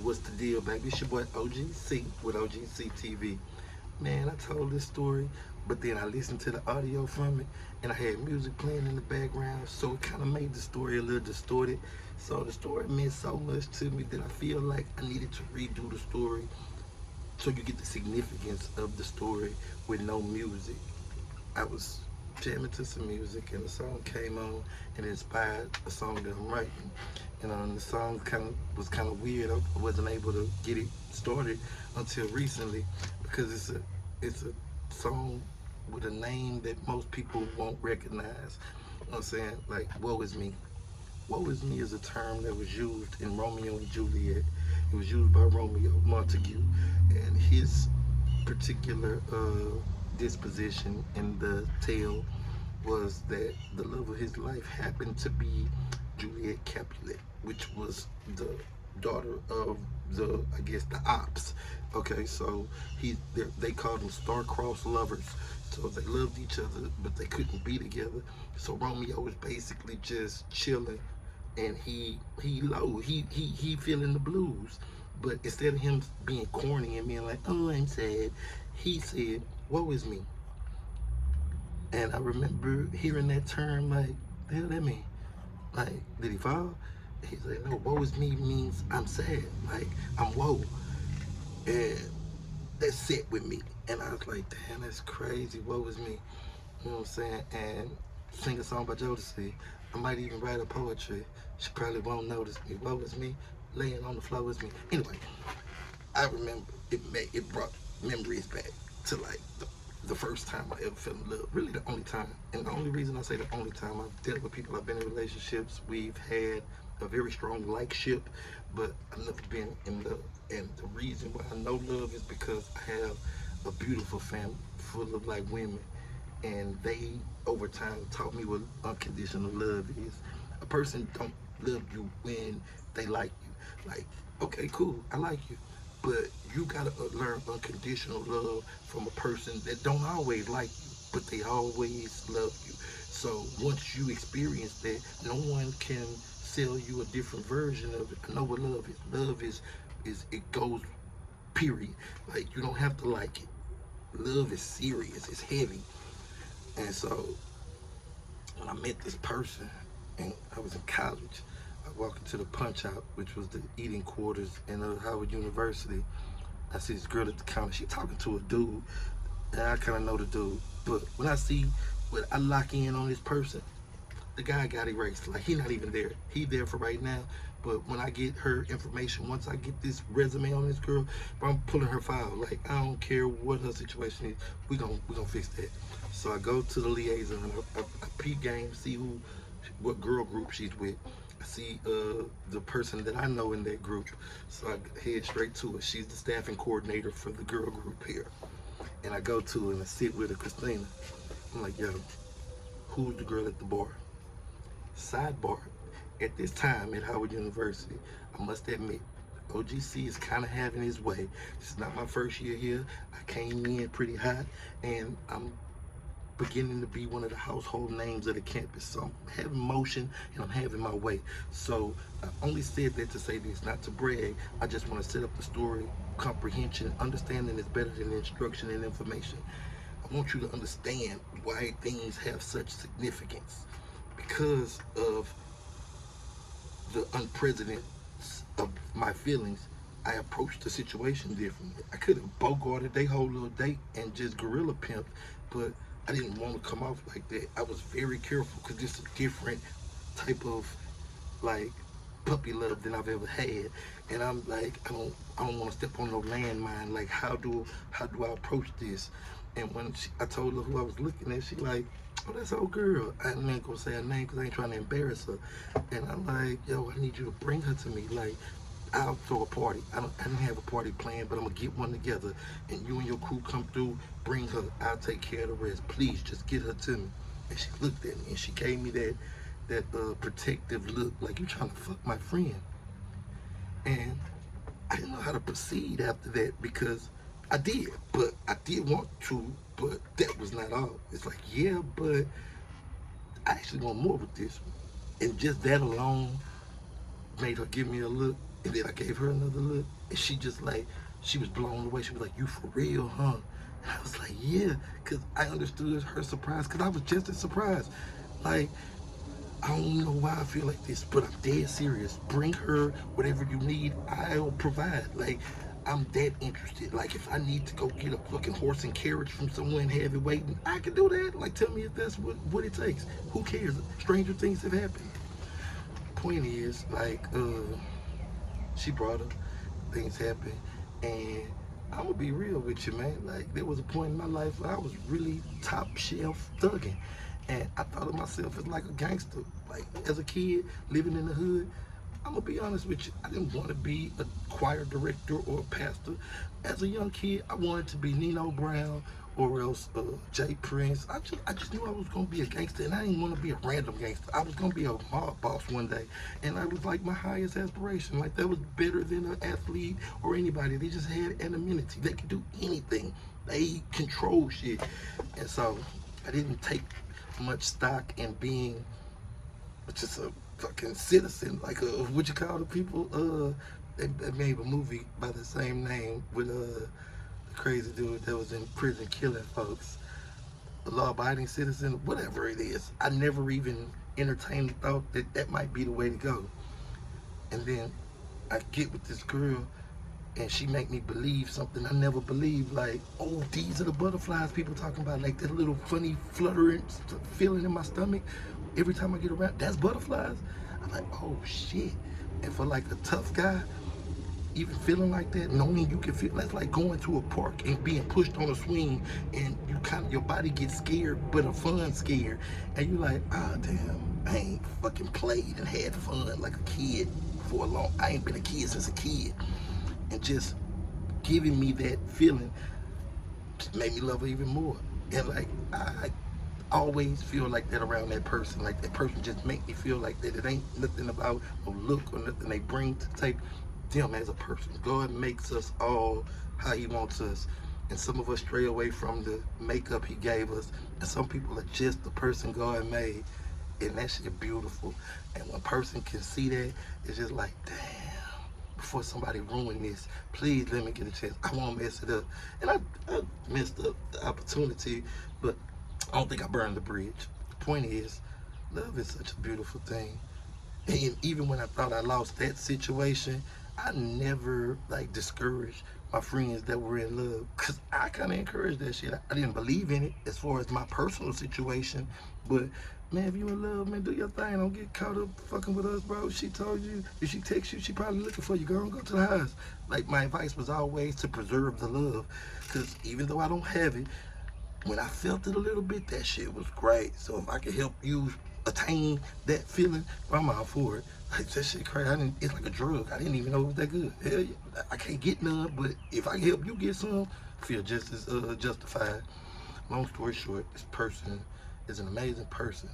What's the deal, baby? It's your boy OGC with OGCTV. Man, I told this story, but then I listened to the audio from it, and I had music playing in the background, so it kind of made the story a little distorted. So the story meant so much to me that I feel like I needed to redo the story so you get the significance of the story with no music. I was jamming to some music and the song came on and it inspired a song that I'm writing. The song kind of weird. I wasn't able to get it started until recently because it's a song with a name that most people won't recognize. You know what I'm saying? Like "Woe is me." "Woe is me" is a term that was used in Romeo and Juliet. It was used by Romeo Montague, and his particular disposition in the tale was that the love of his life happened to be Juliet Capulet, which was the daughter of I guess, the ops. Okay, so they called them star-crossed lovers. So they loved each other, but they couldn't be together. So Romeo was basically just chilling, and he feeling the blues. But instead of him being corny and being like, "Oh, I'm sad," he said, "Woe is me." And I remember hearing that term like, the hell that mean? Like, did he fall? He's like, "No, woe is me means I'm sad. Like, I'm woe." And that set with me. And I was like, damn, that's crazy. Woe is me. You know what I'm saying? And sing a song by Jodeci. I might even write a poetry. She probably won't notice me. Woe is me. Laying on the floor is me. Anyway, I remember it brought memories back to like the first time I ever fell in love. Really the only time. And the only reason I say the only time, I've dealt with people, I've been in relationships, we've had a very strong like-ship, but I've never been in love. And the reason why I know love is because I have a beautiful family full of like women, and they over time taught me what unconditional love is. A person don't love you when they like you. Like, okay, cool, I like you, but you gotta learn unconditional love from a person that don't always like you, but they always love you. So once you experience that, no one can sell you a different version of it. I know what love is. Love is it goes, period. Like, you don't have to like it. Love is serious. It's heavy. And so when I met this person and I was in college, I walked into the punch out, which was the eating quarters in Howard University. I see this girl at the counter. She talking to a dude, and I kind of know the dude. But when I lock in on this person, the guy got erased. Like, he not even there. He there for right now. But when I get her information, once I get this resume on this girl, I'm pulling her file. Like, I don't care what her situation is. We gonna fix that. So I go to the liaison. I peep game, see what girl group she's with. I see the person that I know in that group. So I head straight to her. She's the staffing coordinator for the girl group here. And I go to her and I sit with her, Christina. I'm like, yo, who's the girl at the bar? Sidebar, at this time at Howard University, I must admit, OGC is kind of having his way. This is not my first year here. I came in pretty hot, and I'm beginning to be one of the household names of the campus. So I'm having motion and I'm having my way. So I only said that to say this, not to brag. I just want to set up the story. Comprehension, understanding is better than instruction and information. I want you to understand why things have such significance. Because of the unprecedented of my feelings, I approached the situation differently. I could have bogarted their whole little date and just gorilla pimped, but I didn't want to come off like that. I was very careful because it's a different type of like puppy love than I've ever had. And I'm like, I don't want to step on no landmine. Like, how do I approach this? And when I told her who I was looking at, she like, "Oh, that's old girl." I ain't gonna say her name because I ain't trying to embarrass her. And I'm like, "Yo, I need you to bring her to me. Like, I'll throw a party. I didn't have a party planned, but I'm gonna get one together. And you and your crew come through, bring her. I'll take care of the rest. Please, just get her to me." And she looked at me and she gave me that protective look, like, "You trying to fuck my friend?" And I didn't know how to proceed after that because I did, but I did want to, but that was not all. It's like, yeah, but I actually want more with this. And just that alone made her give me a look And then I gave her another look, and she just like, she was blown away. She was like, "You for real, huh?" And I was like, "Yeah," because I understood her surprise, because I was just as surprised. Like, I don't know why I feel like this, but I'm dead serious. Bring her whatever you need, I'll provide. Like, I'm that interested. Like, if I need to go get a fucking horse and carriage from someone heavy waiting, I can do that. Like, tell me if that's what it takes. Who cares? Stranger things have happened. Point is, like, she brought her, things happen, and I'm gonna be real with you, man. Like, there was a point in my life where I was really top shelf thugging, and I thought of myself as like a gangster. Like, as a kid living in the hood, I'm gonna be honest with you, I didn't want to be a choir director or a pastor. As a young kid, I wanted to be Nino Brown or else Jay Prince. I just knew I was gonna be a gangster, and I didn't want to be a random gangster. I was gonna be a mob boss one day, and that was like my highest aspiration. Like, that was better than an athlete or anybody. They just had anonymity. They could do anything. They control shit, and so I didn't take much stock in being just a fucking citizen, like what you call the people? They made a movie by the same name with the crazy dude that was in prison killing folks. A law-abiding citizen, whatever it is. I never even entertained the thought that that might be the way to go. And then I get with this girl, and she make me believe something I never believed. Like, oh, these are the butterflies people talking about. Like, that little funny fluttering feeling in my stomach every time I get around. That's butterflies. I'm like, oh shit. And for like a tough guy, even feeling like that, knowing you can feel, that's like going to a park and being pushed on a swing, and you kind of, your body gets scared, but a fun scare, and you're like, ah, damn, I ain't fucking played and had fun like a kid for a long. I ain't been a kid since a kid, and just giving me that feeling just made me love her even more. And like, I always feel like that around that person. Like, that person just make me feel like that. It ain't nothing about a look or nothing they bring to take them as a person. God makes us all how he wants us, and some of us stray away from the makeup he gave us, and some people are just the person God made, and that shit beautiful. And when a person can see that, it's just like, damn, before somebody ruin this, please let me get a chance. I won't mess it up. And I messed up the opportunity, but I don't think I burned the bridge. The point is, love is such a beautiful thing. And even when I thought I lost that situation, I never like discouraged my friends that were in love, because I kind of encouraged that shit. I didn't believe in it as far as my personal situation, but man, if you in love, man, do your thing. Don't get caught up fucking with us, bro. She told you, if she texts you, she probably looking for you. Go and go to the house. Like, my advice was always to preserve the love, because even though I don't have it, when I felt it a little bit, that shit was great. So if I could help you attain that feeling, I'm all for it. Like, that shit crazy. It's like a drug. I didn't even know it was that good. Hell yeah. I can't get none, but if I can help you get some, I feel just as justified. Long story short, this person is an amazing person,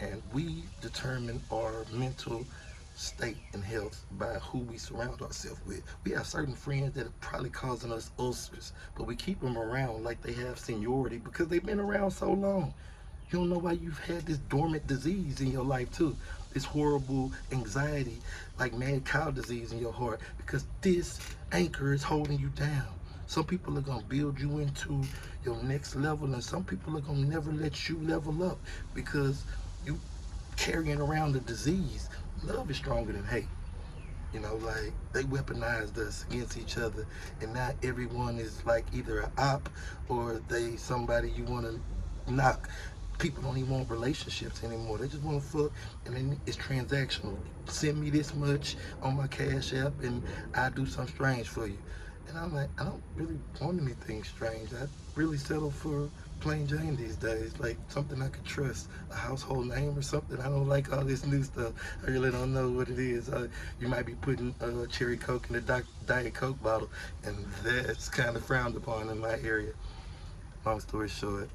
and we determine our mental state and health by who we surround ourselves with. We have certain friends that are probably causing us ulcers, but we keep them around like they have seniority because they've been around so long. You don't know why you've had this dormant disease in your life too. This horrible anxiety, like mad cow disease in your heart, because this anchor is holding you down. Some people are gonna build you into your next level, and some people are gonna never let you level up because you carrying around the disease. Love is stronger than hate. You know, like, they weaponized us against each other, and not everyone is like either an op or they somebody you want to knock. People don't even want relationships anymore. They just want to fuck, and then it's transactional. Send me this much on my Cash App, and I do something strange for you. And I'm like, I don't really want anything strange. I really settle for plain Jane these days, like something I could trust, a household name or something. I don't like all this new stuff. I really don't know what it is. You might be putting cherry Coke in a Diet Coke bottle, and that's kind of frowned upon in my area. Long story short,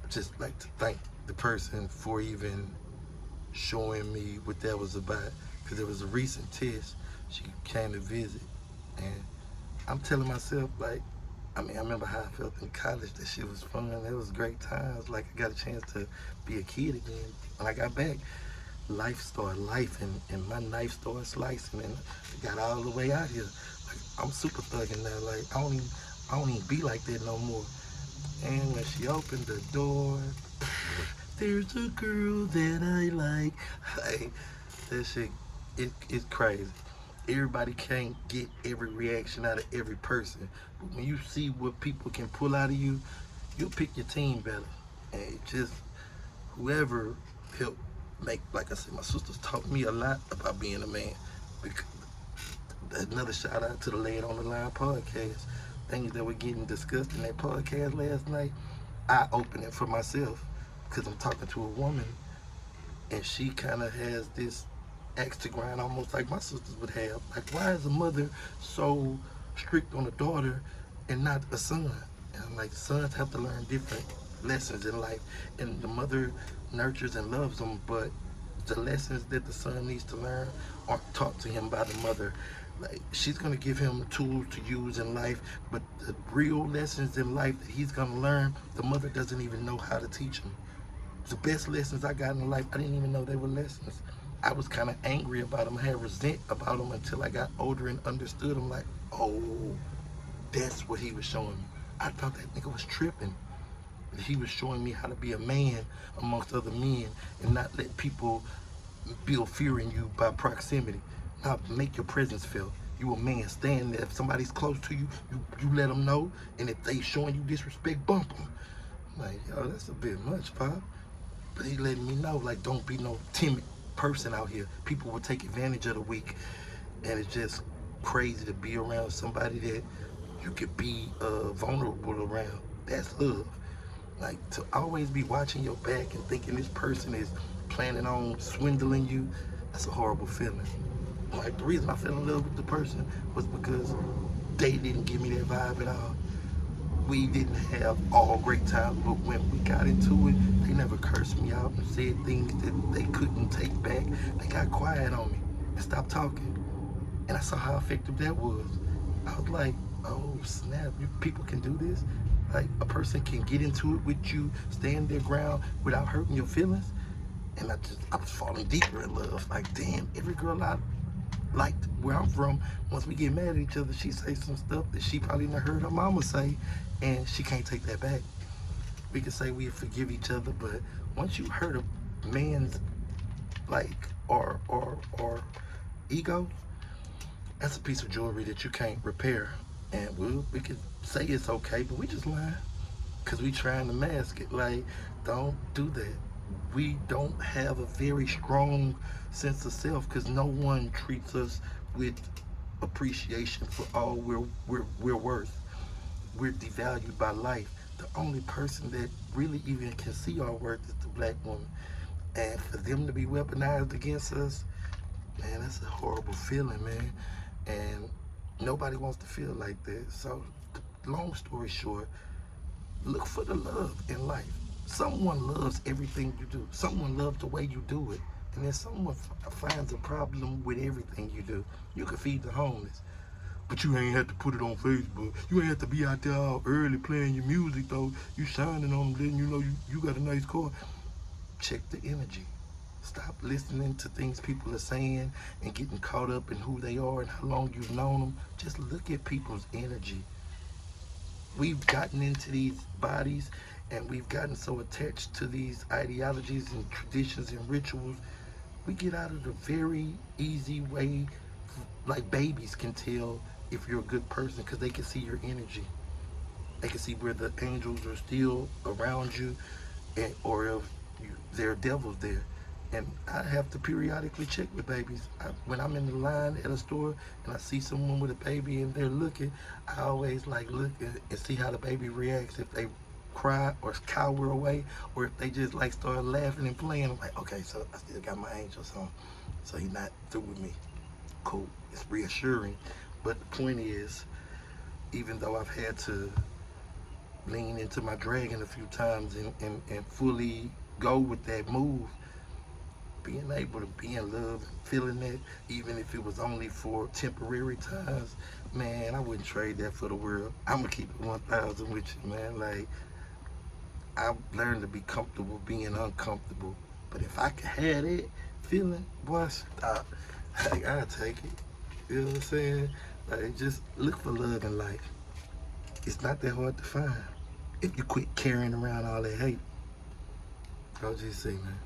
I just like to thank the person for even showing me what that was about, because there was a recent test. She came to visit, and I'm telling myself, like, I mean, I remember how I felt in college. That shit was fun. It was great times. Like, I got a chance to be a kid again when I got back. life started life and my knife started slicing and I got all the way out here. Like I'm super thugging now. Like I don't even be like that no more. And when she opened the door, there's a girl that I like. Like that shit, it's crazy. Everybody can't get every reaction out of every person. But when you see what people can pull out of you, you'll pick your team better. And it just whoever helped make, like I said, my sisters taught me a lot about being a man. Because another shout out to the Lay It On The Line podcast. Things that were getting discussed in that podcast last night, I opened it for myself because I'm talking to a woman and she kind of has this axe to grind almost like my sisters would have. Like, why is a mother so strict on a daughter and not a son? And I'm like, sons have to learn different lessons in life, and the mother nurtures and loves them, but the lessons that the son needs to learn aren't taught to him by the mother. Like, she's gonna give him tools to use in life, but the real lessons in life that he's gonna learn, the mother doesn't even know how to teach him. The best lessons I got in life, I didn't even know they were lessons. I was kind of angry about them, I had resent about them until I got older and understood them. Like, oh, that's what he was showing me. I thought that nigga was tripping. He was showing me how to be a man amongst other men and not let people build fear in you by proximity. Now make your presence felt. You a man, stand there. If somebody's close to you, you let them know. And if they showing you disrespect, bump them. I'm like, yo, that's a bit much, Pop. But he letting me know, like, don't be no timid person out here. People will take advantage of the weak. And it's just crazy to be around somebody that you could be vulnerable around. That's love. Like, to always be watching your back and thinking this person is planning on swindling you, that's a horrible feeling. Like, the reason I fell in love with the person was because they didn't give me that vibe at all. We didn't have all great times, but when we got into it, they never cursed me out and said things that they couldn't take back. They got quiet on me and stopped talking. And I saw how effective that was. I was like, oh snap, people can do this? Like, a person can get into it with you, stand their ground without hurting your feelings. And I was falling deeper in love. Like, damn, every girl I liked where I'm from, once we get mad at each other, she say some stuff that she probably never heard her mama say, and she can't take that back. We can say we forgive each other, but once you hurt a man's, like, or ego, that's a piece of jewelry that you can't repair. And we could say it's okay, but we just lying because we trying to mask it. Like, don't do that. We don't have a very strong sense of self because no one treats us with appreciation for all we're worth. We're devalued by life. The only person that really even can see our worth is the black woman. And for them to be weaponized against us, man, that's a horrible feeling, man. And nobody wants to feel like that. So, long story short, look for the love in life. Someone loves everything you do. Someone loves the way you do it. And then someone finds a problem with everything you do. You can feed the homeless, but you ain't have to put it on Facebook. You ain't have to be out there all early playing your music, though. You shining on them, letting you know you got a nice car. Check the energy. Stop listening to things people are saying and getting caught up in who they are and how long you've known them. Just look at people's energy. We've gotten into these bodies and we've gotten so attached to these ideologies and traditions and rituals. We get out of the very easy way, like babies can tell if you're a good person because they can see your energy. They can see where the angels are still around you, or if there are devils there. And I have to periodically check with babies. When I'm in the line at a store and I see someone with a baby and they're looking, I always like look and see how the baby reacts. If they cry or cower away, or if they just like start laughing and playing, I'm like, okay, so I still got my angels on. So he's not through with me. Cool. It's reassuring. But the point is, even though I've had to lean into my dragon a few times and fully go with that move, being able to be in love and feeling that, even if it was only for temporary times, man, I wouldn't trade that for the world. I'm gonna keep it 1,000 with you, man. Like, I've learned to be comfortable being uncomfortable. But if I could have it feeling, boy, stop. Like, I'll take it. You know what I'm saying? Like, just look for love in life. It's not that hard to find if you quit carrying around all that hate. OGC, man.